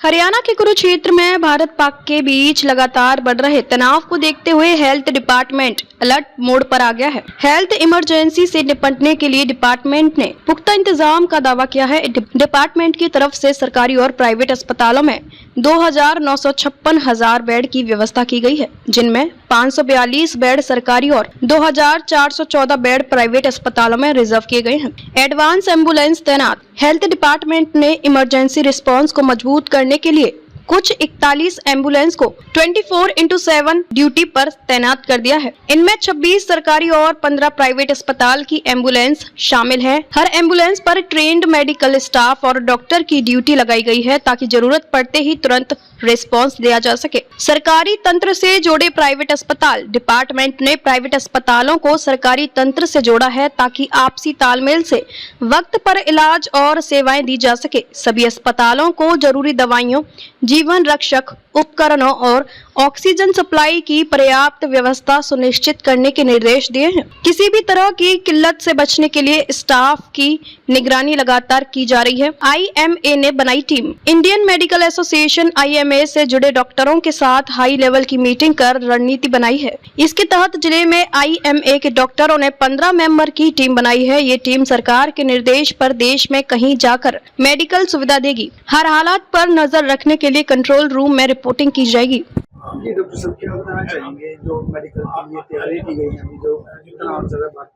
हरियाणा के कुरुक्षेत्र में भारत पाक के बीच लगातार बढ़ रहे तनाव को देखते हुए हेल्थ डिपार्टमेंट अलर्ट मोड पर आ गया है। हेल्थ इमरजेंसी से निपटने के लिए डिपार्टमेंट ने पुख्ता इंतजाम का दावा किया है। डिपार्टमेंट की तरफ से सरकारी और प्राइवेट अस्पतालों में 2,956 बेड की व्यवस्था की गई है, जिनमें 542 बेड सरकारी और 2,414 बेड प्राइवेट अस्पतालों में रिजर्व किए गए हैं। एडवांस एम्बुलेंस तैनात। हेल्थ डिपार्टमेंट ने इमरजेंसी रिस्पांस को मजबूत करने के लिए कुछ 41 एम्बुलेंस को 24/7 ड्यूटी पर तैनात कर दिया है। इनमें 26 सरकारी और 15 प्राइवेट अस्पताल की एम्बुलेंस शामिल है। हर एम्बुलेंस पर ट्रेंड मेडिकल स्टाफ और डॉक्टर की ड्यूटी लगाई गई है, ताकि जरूरत पड़ते ही तुरंत रिस्पांस दिया जा सके। सरकारी तंत्र से जोड़े प्राइवेट अस्पताल। डिपार्टमेंट ने प्राइवेट अस्पतालों को सरकारी तंत्र से जोड़ा है, ताकि आपसी तालमेल से वक्त पर इलाज और सेवाएं दी जा सके। सभी अस्पतालों को जरूरी दवाइयों, जीवन रक्षक उपकरणों और ऑक्सीजन सप्लाई की पर्याप्त व्यवस्था सुनिश्चित करने के निर्देश दिए हैं। किसी भी तरह की किल्लत से बचने के लिए स्टाफ की निगरानी लगातार की जा रही है। आईएमए ने बनाई team. Indian medical association IMA से जुड़े डॉक्टरों के साथ हाई लेवल की मीटिंग कर रणनीति बनाई है। इसके तहत जिले में आईएमए के डॉक्टरों ने 15 मेंबर की टीम बनाई है। ये टीम सरकार के निर्देश पर देश में कहीं जाकर मेडिकल सुविधा देगी। हर हालात पर नजर रखने के लिए कंट्रोल रूम में रिपोर्टिंग की जाएगी। जी डॉक्टर साहब, क्या बताना चाहेंगे जो मेडिकल के लिए तैयारी की गई है, जो तनाव ज़्यादा बात।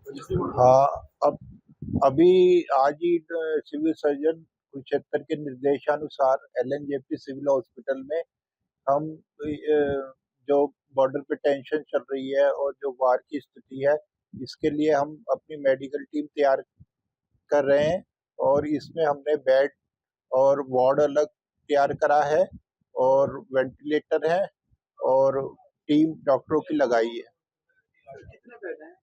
हाँ, अभी आज ही सिविल सर्जन कुरुक्षेत्र के निर्देशानुसार एलएनजेपी सिविल हॉस्पिटल में हम जो बॉर्डर पे टेंशन चल रही है और जो वार की स्थिति है, इसके लिए हम अपनी मेडिकल टीम तैयार कर रहे हैं और इसमें हमने बेड और वार्ड अलग तैयार करा है और वेंटिलेटर है और टीम डॉक्टरों की लगाई है। कितने बेड हैं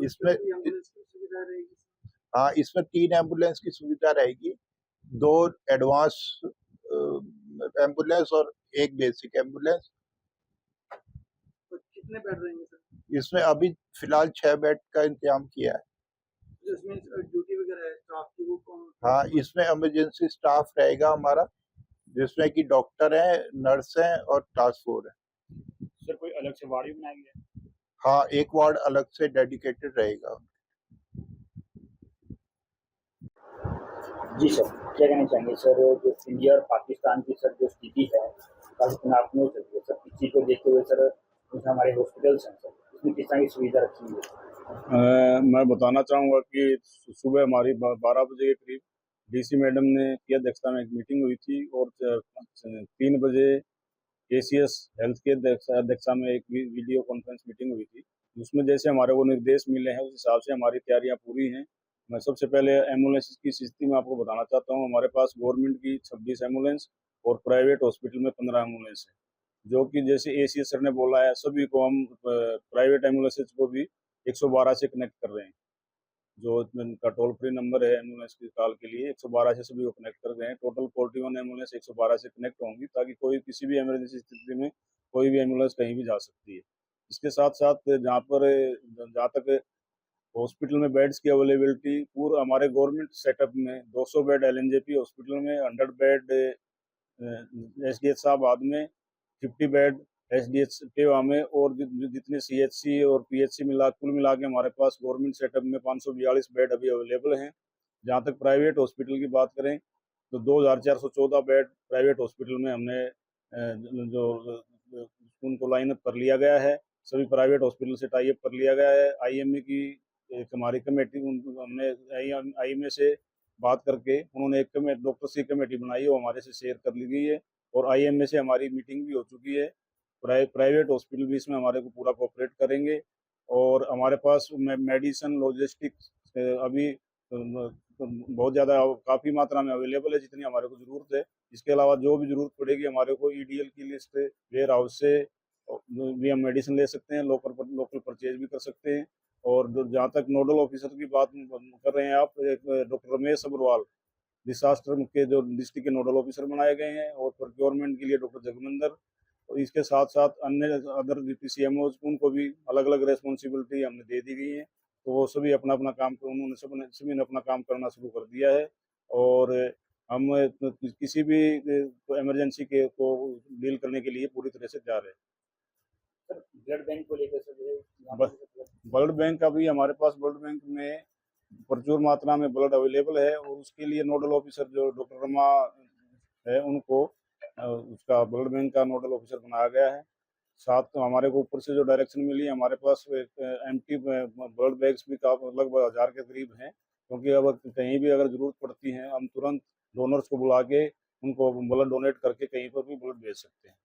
इसमें? एम्बुलेंस की सुविधा रहेगी? हाँ, इसमें 3 एम्बुलेंस की सुविधा रहेगी, 2 एडवांस एम्बुलेंस और 1 बेसिक एम्बुलेंस। तो कितने बेड रहेंगे सर? इसमें अभी फिलहाल 6 बेड का इंतजाम किया है। जिसमें ड्यूटी वगैरह है स्टाफ की, वो कौन? हाँ, इसमें इमरजेंसी स्टाफ रहेगा हमारा, जिसमें कि डॉक्टर है, नर्स है और टास्क फोर्स है। सर कोई अलग से वार्ड भी बनाया गया है? हाँ, एक वार्ड अलग से डेडिकेटेड रहेगा। जी सर, क्या कहना चाहेंगे सर, जो इंडिया और पाकिस्तान की सर जो स्थिति है काफी तनावपूर्ण चल रही है सर, इस चीज को देखते हुए सर हमारे हॉस्पिटल्स हैं सर, इसमें किस तरह की सुविधा रखी हुई है? मैं बताना चाहूँगा कि सुबह हमारी 12 बजे के करीब डीसी मैडम ने की अध्यक्षता में एक मीटिंग हुई थी और 3 बजे एसीएस हेल्थ के अध्यक्षता में एक वीडियो कॉन्फ्रेंस मीटिंग हुई थी। उसमें जैसे हमारे को निर्देश मिले हैं उस हिसाब से हमारी तैयारियां पूरी हैं। मैं सबसे पहले एम्बुलेंस की स्थिति में आपको बताना चाहता हूँ। हमारे पास गवर्नमेंट की 26 एम्बुलेंस और प्राइवेट हॉस्पिटल में 15 एम्बुलेंस है, जो कि जैसे एसीएस सर ने बोला है सभी को हम प्राइवेट एम्बुलेंसेज को भी 112 से कनेक्ट कर रहे हैं। जो इनका टोल फ्री नंबर है एम्बुलेंस की कॉल के लिए 112 से सभी को कनेक्ट कर रहे हैं। टोटल 41 एम्बुलेंस 112 से कनेक्ट होंगी, ताकि कोई किसी भी इमरजेंसी स्थिति में कोई भी एम्बुलेंस कहीं भी जा सकती है। इसके साथ साथ जहाँ तक हॉस्पिटल में बेड्स की अवेलेबिलिटी, पूरा हमारे गवर्नमेंट सेटअप में 200 बेड एलएनजेपी हॉस्पिटल में, 100 बेड एसडीएच साहबाद में, 50 बेड एसडीएच टेवा में और जितने सीएचसी और पीएचसी कुल मिला के हमारे पास गवर्नमेंट सेटअप में 542 बेड अभी अवेलेबल हैं। जहाँ तक प्राइवेट हॉस्पिटल की बात करें तो 2414 बेड प्राइवेट हॉस्पिटल में हमने जो उनको लाइन अप कर लिया गया है। सभी प्राइवेट हॉस्पिटल से टाई अप कर लिया गया है। आईएमए की एक हमारी कमेटी, हमने आईएमए से बात करके उन्होंने एक डॉक्टर्स की कमेटी बनाई है, वो हमारे से शेयर कर ली गई है और आईएमए से हमारी मीटिंग भी हो चुकी है। प्राइवेट हॉस्पिटल भी इसमें हमारे को पूरा कोऑपरेट करेंगे और हमारे पास मेडिसिन लॉजिस्टिक्स अभी बहुत ज़्यादा काफ़ी मात्रा में अवेलेबल है, जितनी हमारे को ज़रूरत है। इसके अलावा जो भी ज़रूरत पड़ेगी हमारे को ईडीएल की लिस्ट वेयर हाउस से भी हम मेडिसिन ले सकते हैं, लोकल परचेज भी कर सकते हैं। और जहाँ तक नोडल ऑफिसर की बात कर रहे हैं आप, डॉक्टर रमेश अग्रवाल डिसास्टर के जो डिस्ट्रिक्ट के नोडल ऑफिसर बनाए गए हैं और प्रोक्योरमेंट के लिए डॉक्टर जगमंदर, और इसके साथ साथ अन्य अदर डीपीसीएमओ उनको भी अलग अलग रेस्पॉन्सिबिलिटी हमने दे दी गई है। तो वो सभी अपना अपना काम, उन्होंने सभी ने अपना काम करना शुरू कर दिया है। और हम किसी भी इमरजेंसी के को डील करने के लिए पूरी तरह से तैयार है। सर ब्लड बैंक को लेकर सर जो है यहाँ बस- पर ब्लड बैंक अभी हमारे पास ब्लड बैंक में प्रचुर मात्रा में ब्लड अवेलेबल है और उसके लिए नोडल ऑफिसर जो डॉक्टर रमा है उनको उसका ब्लड बैंक का नोडल ऑफिसर बनाया गया है। साथ तो हमारे को ऊपर से जो डायरेक्शन मिली हमारे पास एम्प्टी ब्लड बैग्स भी लगभग 1000 के करीब हैं, क्योंकि अब कहीं भी अगर जरूरत पड़ती है हम तुरंत डोनर्स को बुला के उनको ब्लड डोनेट करके कहीं पर भी ब्लड भेज सकते हैं।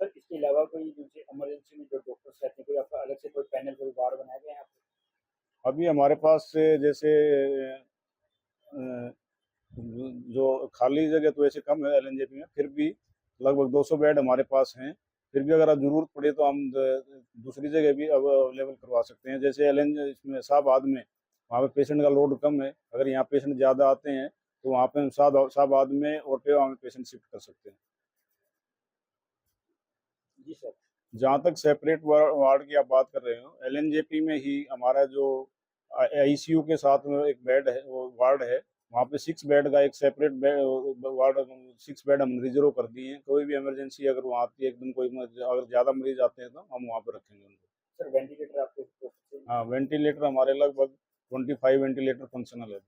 सर इसके अलावा कोई दूसरे इमरजेंसी में जो डॉक्टर्स रहते हैं कोई आपका अलग से कोई पैनल कोई वार्ड बनाया गया है यहाँ पे? अभी हमारे पास से जैसे अ, जो खाली जगह तो ऐसे कम है एलएनजेपी में, फिर भी लगभग 200 बेड हमारे पास हैं। फिर भी अगर जरूरत पड़े तो हम दूसरी जगह भी अब अवेलेबल करवा सकते हैं। जैसे एलएन इसमें शाहबाद में वहाँ पे पेशेंट का लोड कम है, अगर यहाँ पेशेंट ज़्यादा आते हैं तो वहाँ पे हम शाहबाद में और पे वहाँ पे पेशेंट शिफ्ट कर सकते हैं। जी सर। जहाँ तक सेपरेट वार्ड की आप बात कर रहे हो, एलएनजेपी में ही हमारा जो आईसीयू के साथ में एक बेड है, वो वार्ड है, वहाँ पे 6 बेड का एक सेपरेट वार्ड 6 बेड हम रिजर्व कर दिए हैं। कोई भी इमरजेंसी अगर वहाँ आती है एकदम अगर ज़्यादा मरीज आते हैं तो हम वहाँ पे रखेंगे उनको। सर वेंटिलेटर आपके हाँ, वेंटिलेटर हमारे लगभग 25 वेंटिलेटर फंक्शनल है।